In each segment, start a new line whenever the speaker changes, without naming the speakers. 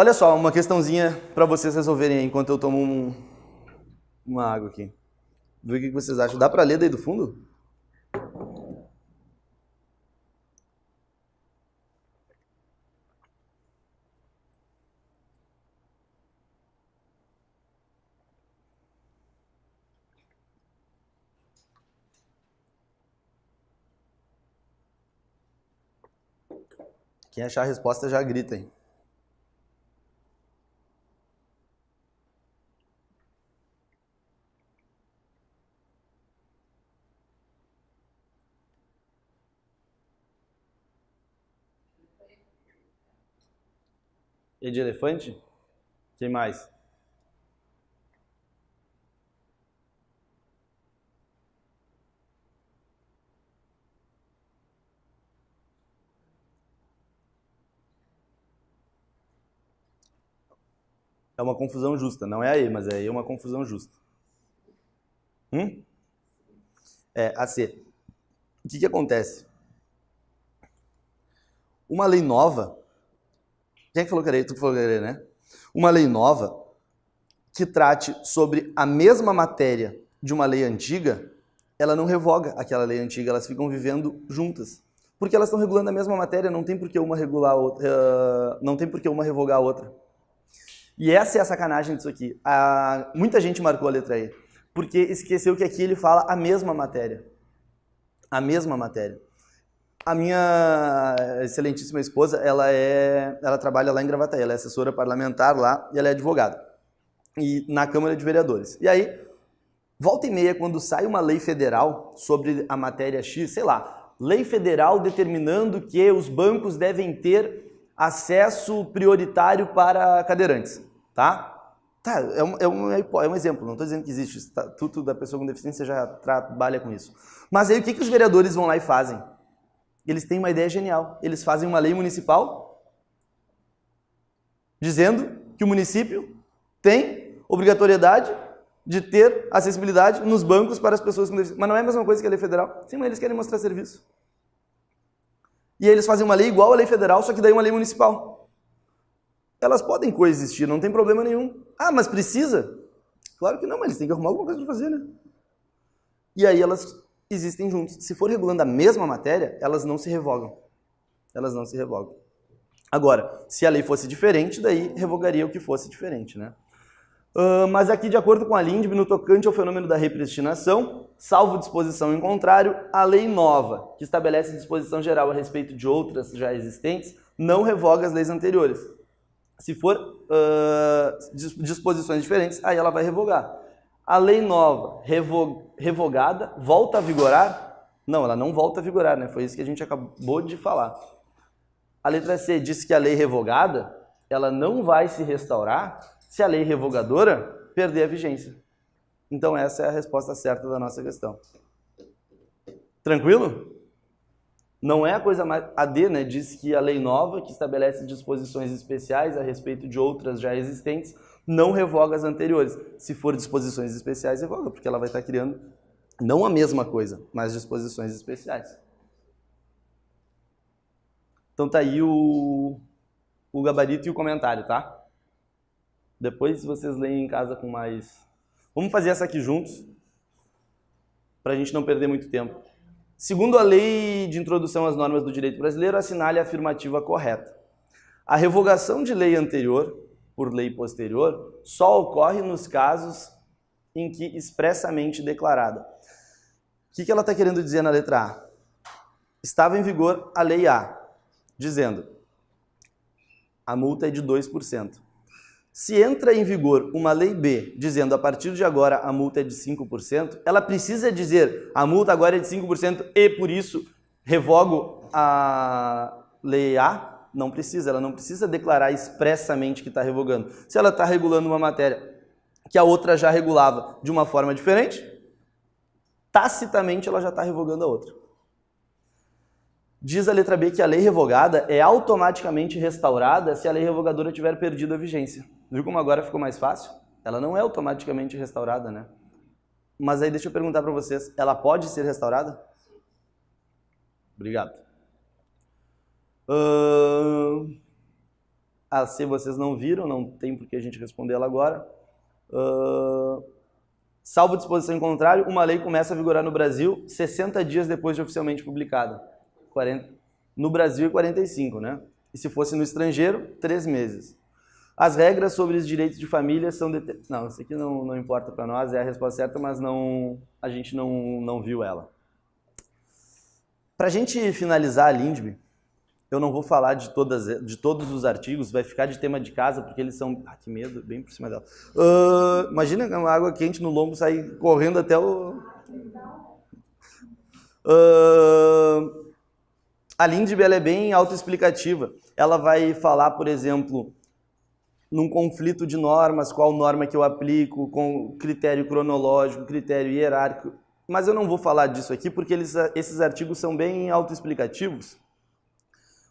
Olha só, uma questãozinha para vocês resolverem aí, enquanto eu tomo uma água aqui. Vê o que vocês acham. Dá para ler daí do fundo? Quem achar a resposta já grita aí. E de elefante? Quem mais? É uma confusão justa. Não é a E, mas é uma confusão justa. É, a C. O que acontece? Uma lei nova... Quem é que falou que era? Tu que falou que era, né? Uma lei nova que trate sobre a mesma matéria de uma lei antiga, ela não revoga aquela lei antiga, elas ficam vivendo juntas. Porque elas estão regulando a mesma matéria, não tem por que uma regular a outra, não tem por que uma revogar a outra. E essa é a sacanagem disso aqui. Muita gente marcou a letra E, porque esqueceu que aqui ele fala a mesma matéria. A mesma matéria. A minha excelentíssima esposa, ela trabalha lá em Gravataí, ela é assessora parlamentar lá e ela é advogada. E na Câmara de Vereadores. E aí, volta e meia, quando sai uma lei federal sobre a matéria X, sei lá, lei federal determinando que os bancos devem ter acesso prioritário para cadeirantes, tá? Tá, é um exemplo, não estou dizendo que existe, o Estatuto da Pessoa com Deficiência já trabalha com isso. Mas aí o que os vereadores vão lá e fazem? Eles têm uma ideia genial. Eles fazem uma lei municipal dizendo que o município tem obrigatoriedade de ter acessibilidade nos bancos para as pessoas com deficiência. Mas não é a mesma coisa que a lei federal. Sim, mas eles querem mostrar serviço. E aí eles fazem uma lei igual à lei federal, só que daí uma lei municipal. Elas podem coexistir, não tem problema nenhum. Ah, mas precisa? Claro que não, mas eles têm que arrumar alguma coisa para fazer, né? E aí elas existem juntos. Se for regulando a mesma matéria, elas não se revogam. Elas não se revogam. Agora, se a lei fosse diferente, daí revogaria o que fosse diferente, né? Mas aqui, de acordo com a LINDB, no tocante ao fenômeno da repristinação, salvo disposição em contrário, a lei nova, que estabelece disposição geral a respeito de outras já existentes, não revoga as leis anteriores. Se for disposições diferentes, aí ela vai revogar. A lei nova revogada volta a vigorar? Não, ela não volta a vigorar, né? Foi isso que a gente acabou de falar. A letra C diz que a lei revogada, ela não vai se restaurar se a lei revogadora perder a vigência. Então essa é a resposta certa da nossa questão. Tranquilo? Não é a coisa mais... A D, né, diz que a lei nova, que estabelece disposições especiais a respeito de outras já existentes, não revoga as anteriores. Se for disposições especiais, revoga, porque ela vai estar criando não a mesma coisa, mas disposições especiais. Então tá aí o gabarito e o comentário, tá? Depois vocês leem em casa com mais... Vamos fazer essa aqui juntos, para a gente não perder muito tempo. Segundo a Lei de Introdução às Normas do Direito Brasileiro, assinale a afirmativa correta. A revogação de lei anterior por lei posterior só ocorre nos casos em que expressamente declarada. O que ela está querendo dizer na letra A? Estava em vigor a lei A, dizendo a multa é de 2%. Se entra em vigor uma lei B, dizendo a partir de agora a multa é de 5%, ela precisa dizer a multa agora é de 5% e por isso revogo a lei A? Não precisa, ela não precisa declarar expressamente que está revogando. Se ela está regulando uma matéria que a outra já regulava de uma forma diferente, tacitamente ela já está revogando a outra. Diz a letra B que a lei revogada é automaticamente restaurada se a lei revogadora tiver perdido a vigência. Viu como agora ficou mais fácil? Ela não é automaticamente restaurada, né? Mas aí deixa eu perguntar para vocês, ela pode ser restaurada? Obrigado. A C vocês não viram, não tem por que a gente responder ela agora. Salvo disposição em contrário, uma lei começa a vigorar no Brasil 60 dias depois de oficialmente publicada. No Brasil é 45, né? E se fosse no estrangeiro, 3 meses. As regras sobre os direitos de família são... Não, isso aqui não importa para nós, é a resposta certa, mas a gente não viu ela. Para a gente finalizar a LINDB, eu não vou falar de todos os artigos, vai ficar de tema de casa, porque eles são... Ah, que medo, bem por cima dela. Imagina uma água quente no lombo sair correndo até o... A LINDB ela é bem autoexplicativa. Ela vai falar, por exemplo, num conflito de normas, qual norma que eu aplico, com critério cronológico, critério hierárquico. Mas eu não vou falar disso aqui, porque esses artigos são bem autoexplicativos.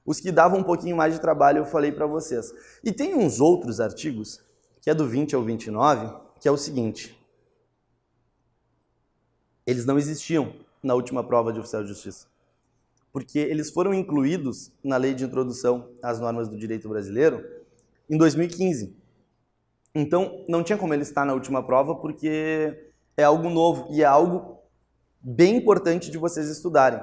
Os que davam um pouquinho mais de trabalho eu falei para vocês. E tem uns outros artigos, que é do 20 ao 29, que é o seguinte. Eles não existiam na última prova de oficial de justiça. Porque eles foram incluídos na Lei de Introdução às Normas do Direito Brasileiro em 2015. Então, não tinha como ele estar na última prova, porque é algo novo e é algo bem importante de vocês estudarem.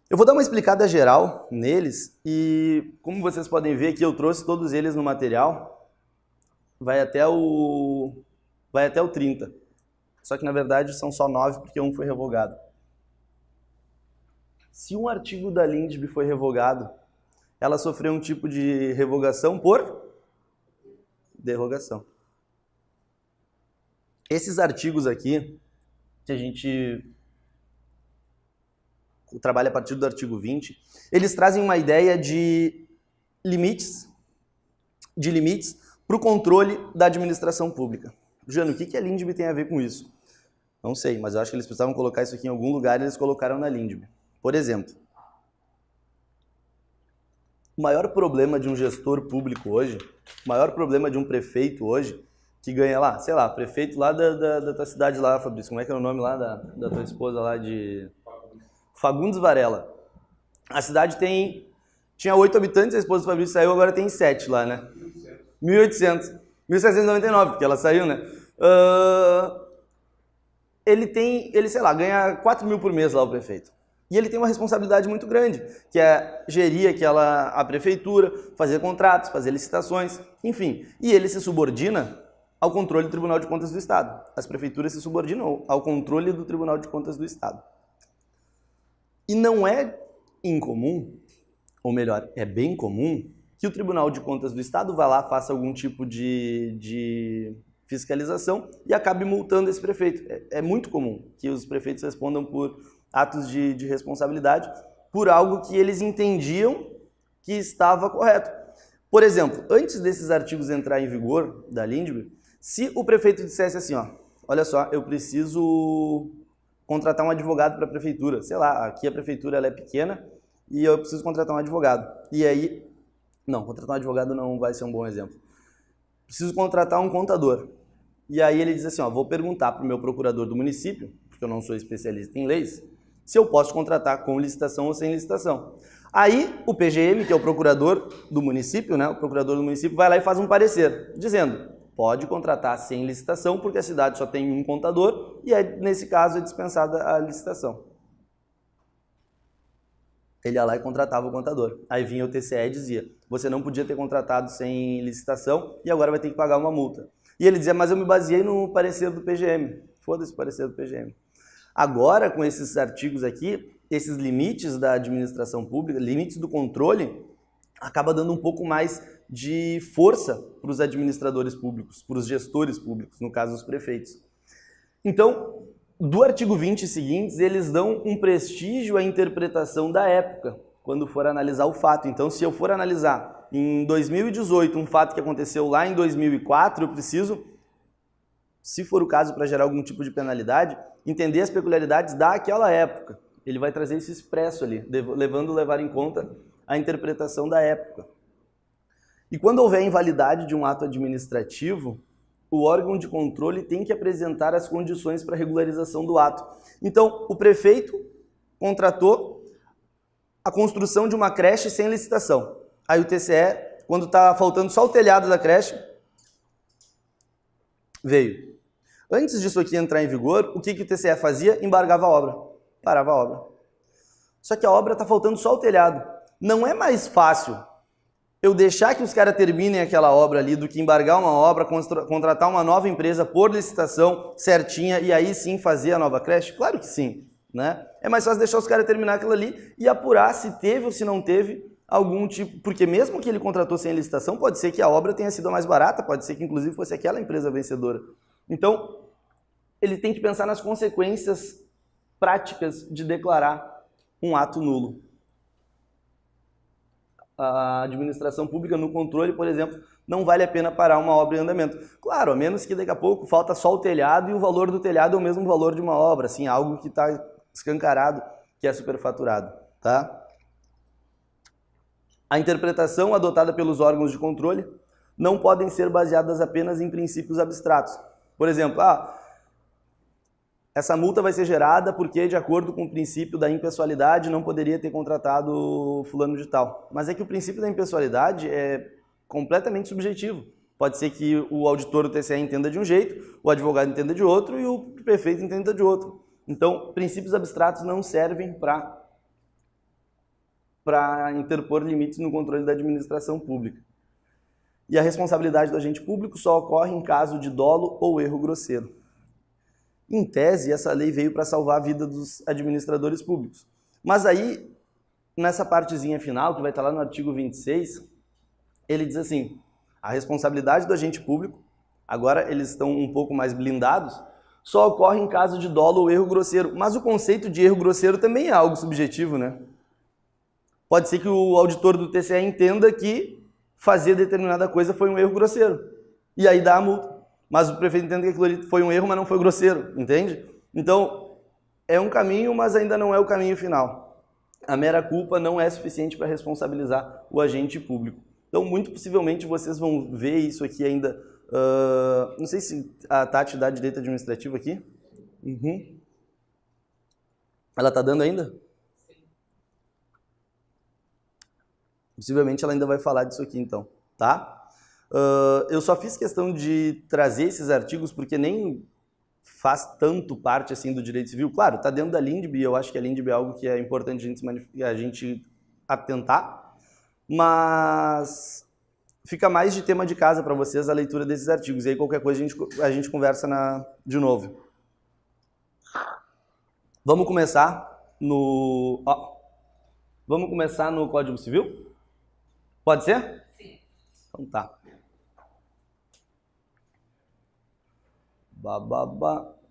Eu vou dar uma explicada geral neles e, como vocês podem ver aqui, eu trouxe todos eles no material. Vai até o 30. Só que, na verdade, são só 9, porque um foi revogado. Se um artigo da LINDB foi revogado, ela sofreu um tipo de revogação por derrogação. Esses artigos aqui, que a gente trabalha a partir do artigo 20, eles trazem uma ideia de limites para o controle da administração pública. Jano, o que a LINDB tem a ver com isso? Não sei, mas eu acho que eles precisavam colocar isso aqui em algum lugar e eles colocaram na LINDB. Por exemplo, o maior problema de um gestor público hoje, o maior problema de um prefeito hoje, que ganha lá, sei lá, prefeito lá da tua cidade lá, Fabrício, como é que é o nome lá da tua esposa lá de... Fagundes Varela. A cidade tinha 8 habitantes, a esposa do Fabrício saiu, agora tem 7 lá, né? 1.800. 1.799, porque ela saiu, né? Ele, sei lá, ganha 4 mil por mês lá, o prefeito. E ele tem uma responsabilidade muito grande, que é gerir a prefeitura, fazer contratos, fazer licitações, enfim. E ele se subordina ao controle do Tribunal de Contas do Estado. As prefeituras se subordinam ao controle do Tribunal de Contas do Estado. E não é incomum, ou melhor, é bem comum, que o Tribunal de Contas do Estado vá lá, faça algum tipo de fiscalização e acabe multando esse prefeito. É muito comum que os prefeitos respondam por atos de responsabilidade por algo que eles entendiam que estava correto. Por exemplo, antes desses artigos entrar em vigor da LINDB, se o prefeito dissesse assim, ó, olha só, eu preciso contratar um advogado para a prefeitura. Sei lá, aqui a prefeitura ela é pequena e eu preciso contratar um advogado. E aí, não, contratar um advogado não vai ser um bom exemplo. Preciso contratar um contador. E aí ele diz assim, ó, vou perguntar para o meu procurador do município, porque eu não sou especialista em leis, se eu posso contratar com licitação ou sem licitação. Aí o PGM, que é o procurador do município, né, o procurador do município vai lá e faz um parecer, dizendo, pode contratar sem licitação, porque a cidade só tem um contador, e aí, nesse caso é dispensada a licitação. Ele ia lá e contratava o contador. Aí vinha o TCE e dizia, você não podia ter contratado sem licitação e agora vai ter que pagar uma multa. E ele dizia, mas eu me baseei no parecer do PGM. Foda-se o parecer do PGM. Agora, com esses artigos aqui, esses limites da administração pública, limites do controle, acaba dando um pouco mais de força para os administradores públicos, para os gestores públicos, no caso os prefeitos. Então, do artigo 20 e seguintes, eles dão um prestígio à interpretação da época, quando for analisar o fato. Então, se eu for analisar em 2018 um fato que aconteceu lá em 2004, eu preciso, se for o caso para gerar algum tipo de penalidade, entender as peculiaridades daquela época. Ele vai trazer isso expresso ali, levar em conta a interpretação da época. E quando houver invalidade de um ato administrativo, o órgão de controle tem que apresentar as condições para regularização do ato. Então, o prefeito contratou a construção de uma creche sem licitação. Aí o TCE quando está faltando só o telhado da creche, veio. Antes disso aqui entrar em vigor, o que o TCE fazia? Embargava a obra, parava a obra. Só que a obra está faltando só o telhado. Não é mais fácil eu deixar que os caras terminem aquela obra ali do que embargar uma obra, contratar uma nova empresa por licitação certinha e aí sim fazer a nova creche? Claro que sim, né? É mais fácil deixar os caras terminar aquilo ali e apurar se teve ou se não teve algum tipo... Porque mesmo que ele contratou sem licitação, pode ser que a obra tenha sido a mais barata, pode ser que inclusive fosse aquela empresa vencedora. Então, ele tem que pensar nas consequências práticas de declarar um ato nulo. A administração pública no controle, por exemplo, não vale a pena parar uma obra em andamento. Claro, a menos que daqui a pouco falta só o telhado e o valor do telhado é o mesmo valor de uma obra, assim, algo que está escancarado, que é superfaturado, tá? A interpretação adotada pelos órgãos de controle não podem ser baseadas apenas em princípios abstratos. Por exemplo, essa multa vai ser gerada porque, de acordo com o princípio da impessoalidade, não poderia ter contratado fulano de tal. Mas é que o princípio da impessoalidade é completamente subjetivo. Pode ser que o auditor do TCE entenda de um jeito, o advogado entenda de outro e o prefeito entenda de outro. Então, princípios abstratos não servem para interpor limites no controle da administração pública. E a responsabilidade do agente público só ocorre em caso de dolo ou erro grosseiro. Em tese, essa lei veio para salvar a vida dos administradores públicos. Mas aí, nessa partezinha final, que vai estar lá no artigo 26, ele diz assim, a responsabilidade do agente público, agora eles estão um pouco mais blindados, só ocorre em caso de dolo ou erro grosseiro. Mas o conceito de erro grosseiro também é algo subjetivo, né? Pode ser que o auditor do TCE entenda que fazer determinada coisa foi um erro grosseiro. E aí dá a multa. Mas o prefeito entende que aquilo ali foi um erro, mas não foi grosseiro, entende? Então, é um caminho, mas ainda não é o caminho final. A mera culpa não é suficiente para responsabilizar o agente público. Então, muito possivelmente, vocês vão ver isso aqui ainda... não sei se a Tati dá direito administrativo aqui. Uhum. Ela está dando ainda? Sim. Possivelmente ela ainda vai falar disso aqui, então, tá? Eu só fiz questão de trazer esses artigos porque nem faz tanto parte assim do direito civil. Claro, está dentro da LINDB, eu acho que a LINDB é algo que é importante a gente atentar, mas fica mais de tema de casa para vocês a leitura desses artigos. E aí qualquer coisa a gente conversa de novo. Vamos começar no Código Civil? Pode ser? Sim. Então tá.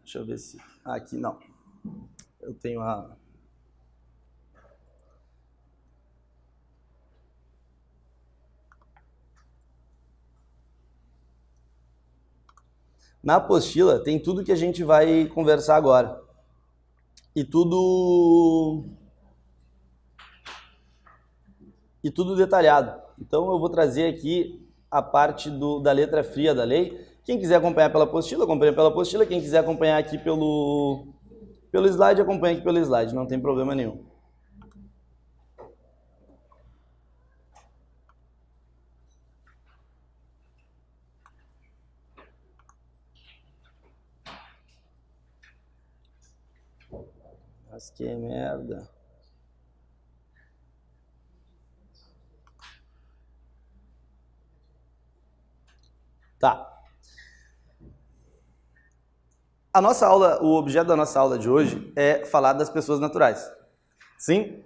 Deixa eu ver se... aqui não. Eu tenho a... Na apostila tem tudo que a gente vai conversar agora. E tudo detalhado. Então eu vou trazer aqui a parte da letra fria da lei. Quem quiser acompanhar pela apostila, acompanha pela apostila. Quem quiser acompanhar aqui pelo slide, acompanha aqui pelo slide. Não tem problema nenhum. Mas que merda. Tá. A nossa aula, o objeto da nossa aula de hoje é falar das pessoas naturais. Sim?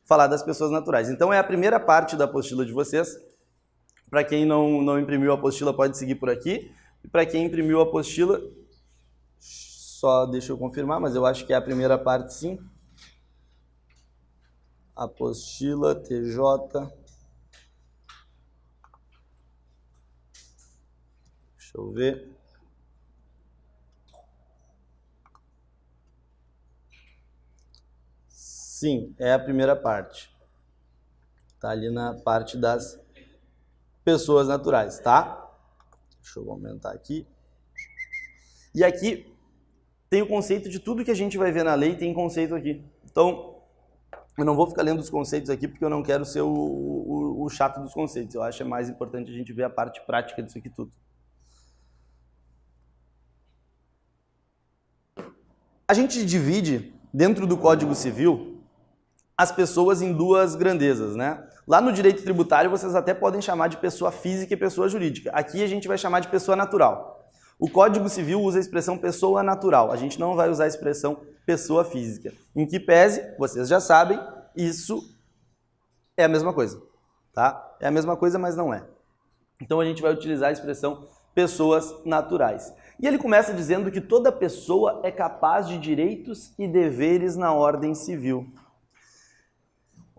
Falar das pessoas naturais. Então é a primeira parte da apostila de vocês. Para quem não imprimiu a apostila, pode seguir por aqui. E para quem imprimiu a apostila, só deixa eu confirmar, mas eu acho que é a primeira parte, sim. Apostila, TJ. Deixa eu ver. Sim, é a primeira parte. Tá ali na parte das pessoas naturais, tá? Deixa eu aumentar aqui. E aqui tem o conceito de tudo que a gente vai ver na lei, tem conceito aqui. Então, eu não vou ficar lendo os conceitos aqui porque eu não quero ser o o chato dos conceitos. Eu acho que é mais importante a gente ver a parte prática disso aqui tudo. A gente divide, dentro do Código Civil, as pessoas em duas grandezas, né? Lá no direito tributário, vocês até podem chamar de pessoa física e pessoa jurídica. Aqui a gente vai chamar de pessoa natural. O Código Civil usa a expressão pessoa natural. A gente não vai usar a expressão pessoa física. Em que pese, vocês já sabem, isso é a mesma coisa, tá? É a mesma coisa, mas não é. Então a gente vai utilizar a expressão pessoas naturais. E ele começa dizendo que toda pessoa é capaz de direitos e deveres na ordem civil.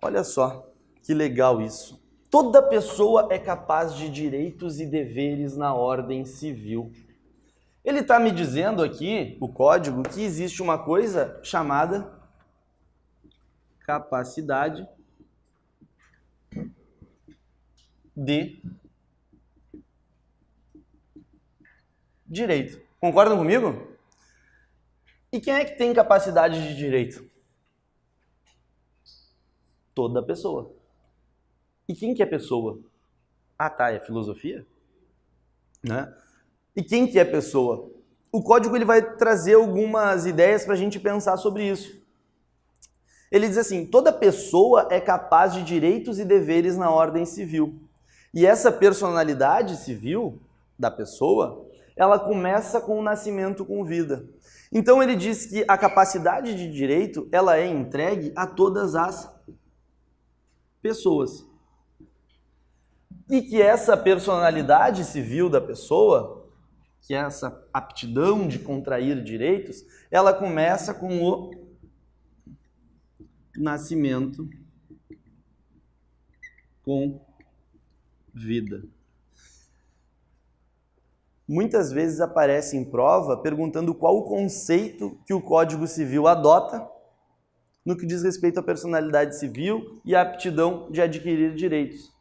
Olha só, que legal isso. Toda pessoa é capaz de direitos e deveres na ordem civil. Ele está me dizendo aqui, o código, que existe uma coisa chamada capacidade de direito. Concordam comigo? E quem é que tem capacidade de direito? Toda pessoa. E quem que é pessoa? Ah, tá, é filosofia? Né? E quem que é pessoa? O código ele vai trazer algumas ideias para a gente pensar sobre isso. Ele diz assim, toda pessoa é capaz de direitos e deveres na ordem civil. E essa personalidade civil da pessoa, ela começa com o nascimento com vida. Então ele diz que a capacidade de direito, ela é entregue a todas as pessoas. E que essa personalidade civil da pessoa, que é essa aptidão de contrair direitos, ela começa com o nascimento com vida. Muitas vezes aparece em prova perguntando qual o conceito que o Código Civil adota no que diz respeito à personalidade civil e à aptidão de adquirir direitos.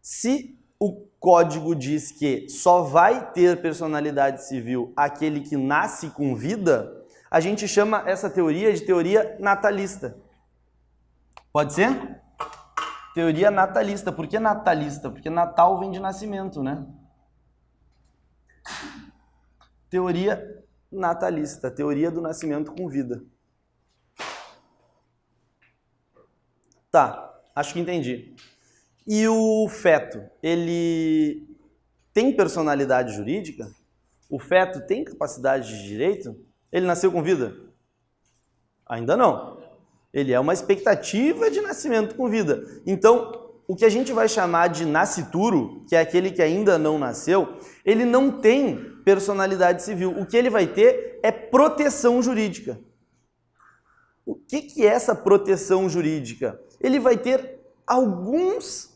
Se o Código diz que só vai ter personalidade civil aquele que nasce com vida, a gente chama essa teoria de teoria natalista. Pode ser? Teoria natalista. Por que natalista? Porque Natal vem de nascimento, né? Teoria natalista, teoria do nascimento com vida. Tá, acho que entendi. E o feto, ele tem personalidade jurídica? O feto tem capacidade de direito? Ele nasceu com vida? Ainda não. Ele é uma expectativa de nascimento com vida. Então, o que a gente vai chamar de nascituro, que é aquele que ainda não nasceu, ele não tem personalidade civil. O que ele vai ter é proteção jurídica. O que é essa proteção jurídica? Ele vai ter alguns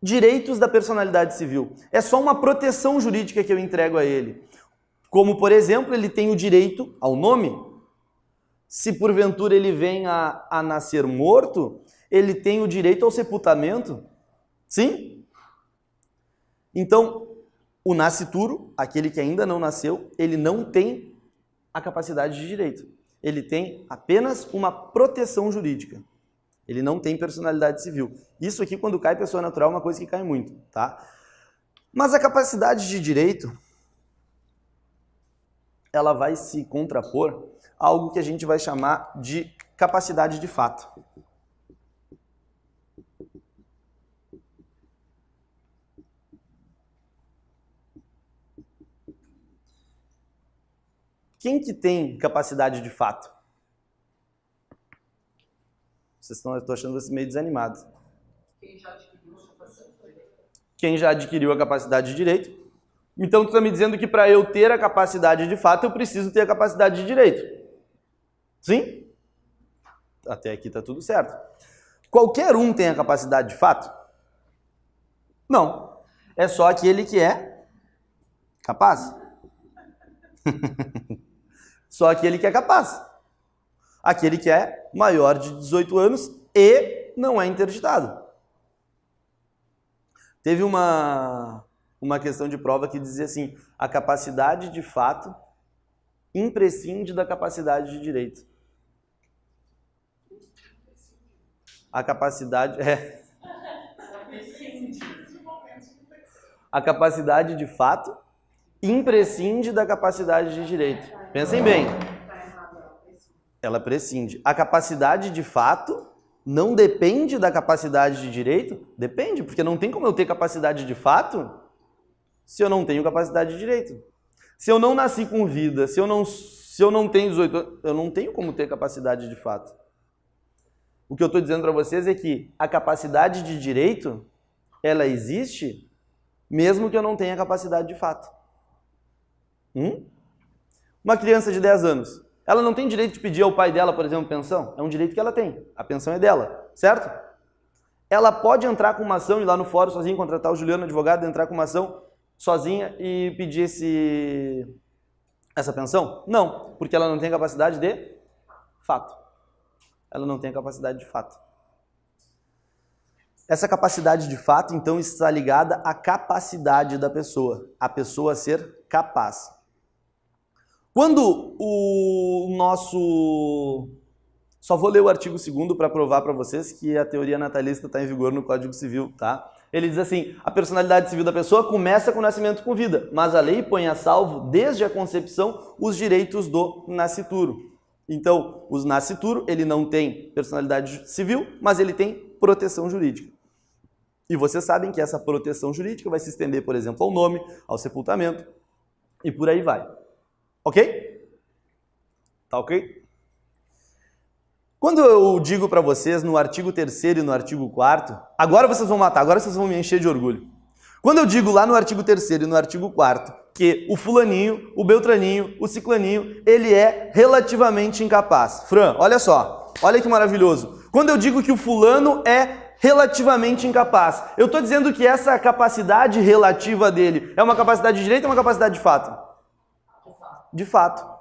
direitos da personalidade civil. É só uma proteção jurídica que eu entrego a ele. Como, por exemplo, ele tem o direito ao nome. Se porventura ele vem a nascer morto, ele tem o direito ao sepultamento. Sim? Então, o nascituro, aquele que ainda não nasceu, ele não tem a capacidade de direito. Ele tem apenas uma proteção jurídica. Ele não tem personalidade civil. Isso aqui, quando cai pessoa natural, é uma coisa que cai muito, tá? Mas a capacidade de direito, ela vai se contrapor a algo que a gente vai chamar de capacidade de fato. Quem que tem capacidade de fato? Eu estou achando vocês meio desanimados. Quem já adquiriu a capacidade de direito. Então tu está me dizendo que para eu ter a capacidade de fato, eu preciso ter a capacidade de direito. Sim? Até aqui está tudo certo. Qualquer um tem a capacidade de fato? Não. É só aquele que é capaz. Só aquele que é capaz. Aquele que é maior de 18 anos e não é interditado. Teve uma questão de prova que dizia assim, a capacidade de fato imprescinde da capacidade de direito. A capacidade... A capacidade de fato imprescinde da capacidade de direito. Pensem bem. Ela prescinde. A capacidade de fato não depende da capacidade de direito? Depende, porque não tem como eu ter capacidade de fato se eu não tenho capacidade de direito. Se eu não nasci com vida, se eu não tenho 18 anos, eu não tenho como ter capacidade de fato. O que eu estou dizendo para vocês é que a capacidade de direito, ela existe mesmo que eu não tenha capacidade de fato. Uma criança de 10 anos, ela não tem direito de pedir ao pai dela, por exemplo, pensão? É um direito que ela tem. A pensão é dela, certo? Ela pode entrar com uma ação, ir lá no fórum sozinha, contratar o Juliano, advogado, entrar com uma ação sozinha e pedir essa pensão? Não, porque ela não tem capacidade de fato. Ela não tem capacidade de fato. Essa capacidade de fato, então, está ligada à capacidade da pessoa. A pessoa ser capaz. Quando o nosso... Só vou ler o artigo 2º para provar para vocês que a teoria natalista está em vigor no Código Civil, tá? Ele diz assim, a personalidade civil da pessoa começa com o nascimento com vida, mas a lei põe a salvo, desde a concepção, os direitos do nascituro. Então, o nascituro, ele não tem personalidade civil, mas ele tem proteção jurídica. E vocês sabem que essa proteção jurídica vai se estender, por exemplo, ao nome, ao sepultamento, e por aí vai. Ok? Tá ok? Quando eu digo para vocês no artigo 3º e no artigo 4º, agora vocês vão matar, agora vocês vão me encher de orgulho. Quando eu digo lá no artigo 3º e no artigo 4º que o fulaninho, o beltraninho, o ciclaninho, ele é relativamente incapaz. Fran, olha só, olha que maravilhoso. Quando eu digo que o fulano é relativamente incapaz, eu estou dizendo que essa capacidade relativa dele é uma capacidade de direito ou uma capacidade de fato? De fato.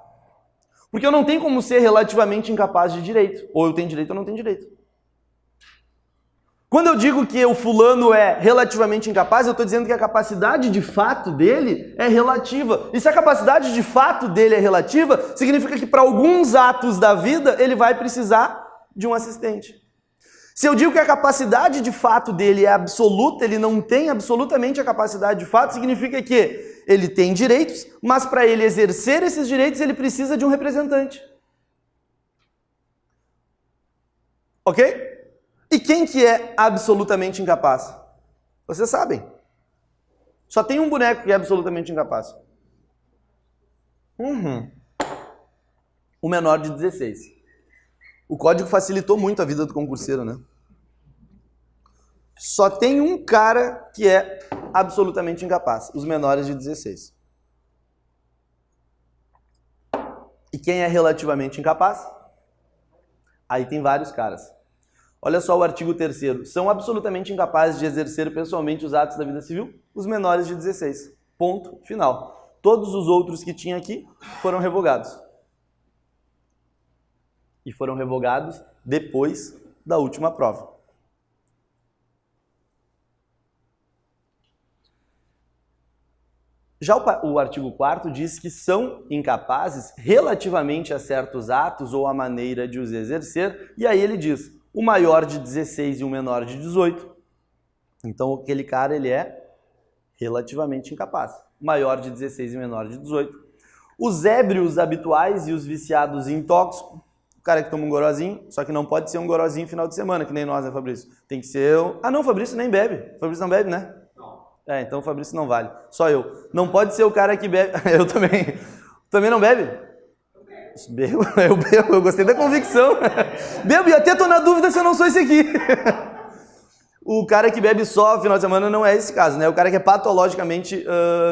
Porque eu não tenho como ser relativamente incapaz de direito. Ou eu tenho direito ou não tenho direito. Quando eu digo que o fulano é relativamente incapaz, eu estou dizendo que a capacidade de fato dele é relativa. E se a capacidade de fato dele é relativa, significa que para alguns atos da vida ele vai precisar de um assistente. Se eu digo que a capacidade de fato dele é absoluta, ele não tem absolutamente a capacidade de fato, significa que ele tem direitos, mas para ele exercer esses direitos ele precisa de um representante. Ok? E quem que é absolutamente incapaz? Vocês sabem. Só tem um boneco que é absolutamente incapaz. O menor de 16. O código facilitou muito a vida do concurseiro, né? Só tem um cara que é absolutamente incapaz, os menores de 16. E quem é relativamente incapaz? Aí tem vários caras. Olha só o artigo 3º. São absolutamente incapazes de exercer pessoalmente os atos da vida civil os menores de 16. Ponto final. Todos os outros que tinha aqui foram revogados. E foram revogados depois da última prova. Já o artigo 4º diz que são incapazes relativamente a certos atos ou a maneira de os exercer, e aí ele diz, o maior de 16 e o menor de 18, então aquele cara ele é relativamente incapaz. Maior de 16 e menor de 18. Os ébrios habituais e os viciados em tóxico, o cara que toma um gorozinho, só que não pode ser um gorozinho final de semana, que nem nós, né, Fabrício? Tem que ser... Ah, não, o Fabrício nem bebe. O Fabrício não bebe, né? Então o Fabrício não vale. Só eu. Não pode ser o cara que bebe... Eu também. Também não bebe? Bebo. Eu bebo. Eu gostei da convicção. Bebo e até tô na dúvida se eu não sou esse aqui. O cara que bebe só no final de semana não é esse caso, né? O cara que é patologicamente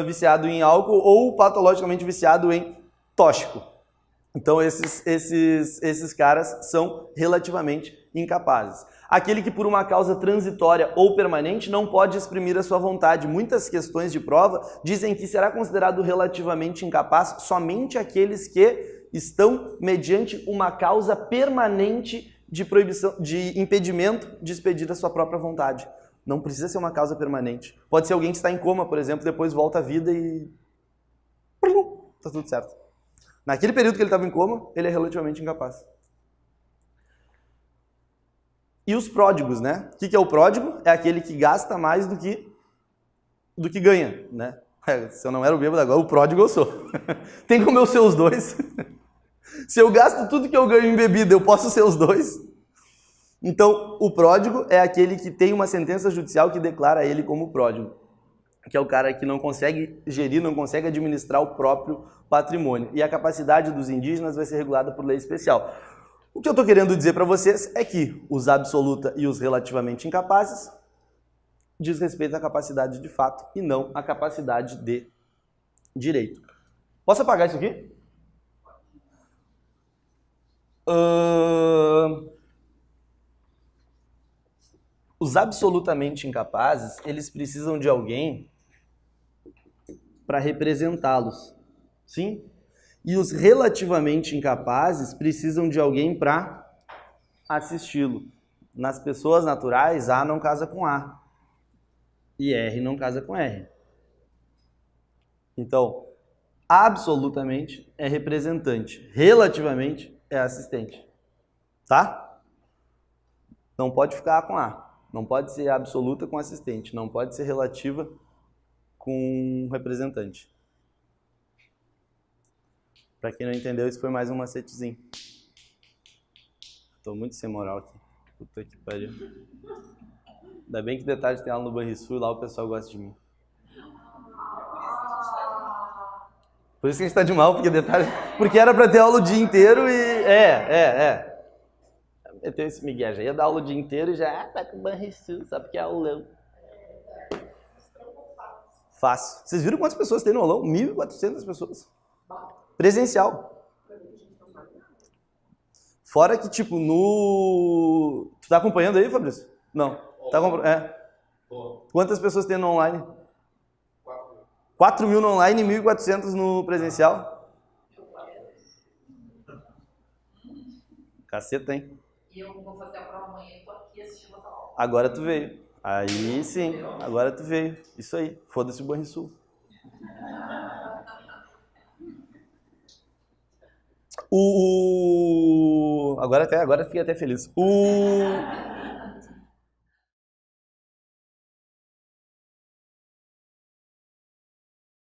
viciado em álcool ou patologicamente viciado em tóxico. Então esses caras são relativamente incapazes. Aquele que por uma causa transitória ou permanente não pode exprimir a sua vontade. Muitas questões de prova dizem que será considerado relativamente incapaz somente aqueles que estão mediante uma causa permanente de proibição, de impedimento de expedir a sua própria vontade. Não precisa ser uma causa permanente. Pode ser alguém que está em coma, por exemplo, depois volta à vida e... tá tudo certo. Naquele período que ele estava em coma, ele é relativamente incapaz. E os pródigos, né? O que é o pródigo? É aquele que gasta mais do que do que ganha, né? Se eu não era o bêbado agora, o pródigo eu sou. Tem como eu ser os dois? Se eu gasto tudo que eu ganho em bebida, eu posso ser os dois? Então, o pródigo é aquele que tem uma sentença judicial que declara ele como pródigo, que é o cara que não consegue gerir, não consegue administrar o próprio patrimônio. E a capacidade dos indígenas vai ser regulada por lei especial. O que eu estou querendo dizer para vocês é que os absoluta e os relativamente incapazes diz respeito à capacidade de fato e não à capacidade de direito. Posso apagar isso aqui? Os absolutamente incapazes, eles precisam de alguém para representá-los, sim? E os relativamente incapazes precisam de alguém para assisti-lo. Nas pessoas naturais, A não casa com A e R não casa com R. Então, absolutamente é representante, relativamente é assistente, tá? Não pode ficar com A. Não pode ser absoluta com assistente, não pode ser relativa com representante. Para quem não entendeu, isso foi mais um macetezinho. Tô muito sem moral aqui. Puta que pariu. Ainda bem que de tarde tem aula no Banrisul e lá o pessoal gosta de mim. Por isso que a gente tá de mal, porque de tarde... Porque era pra ter aula o dia inteiro e... Eu tenho esse migué, já ia dar aula o dia inteiro e já... tá com o Banrisul, sabe que é aulão. Fácil. Vocês viram quantas pessoas tem no aulão? 1.400 pessoas. Presencial. Fora que, tipo, no... Tu tá acompanhando aí, Fabrício? Não. Tá acompanhando? Quantas pessoas tem no online? 4.000 no online e 1.400 no presencial? Caceta, hein?
E eu vou fazer a prova amanhã e tô aqui assistindo a aula.
Agora tu veio. Aí sim, agora tu veio. Isso aí. Foda-se o Banrisul. Agora fiquei até feliz.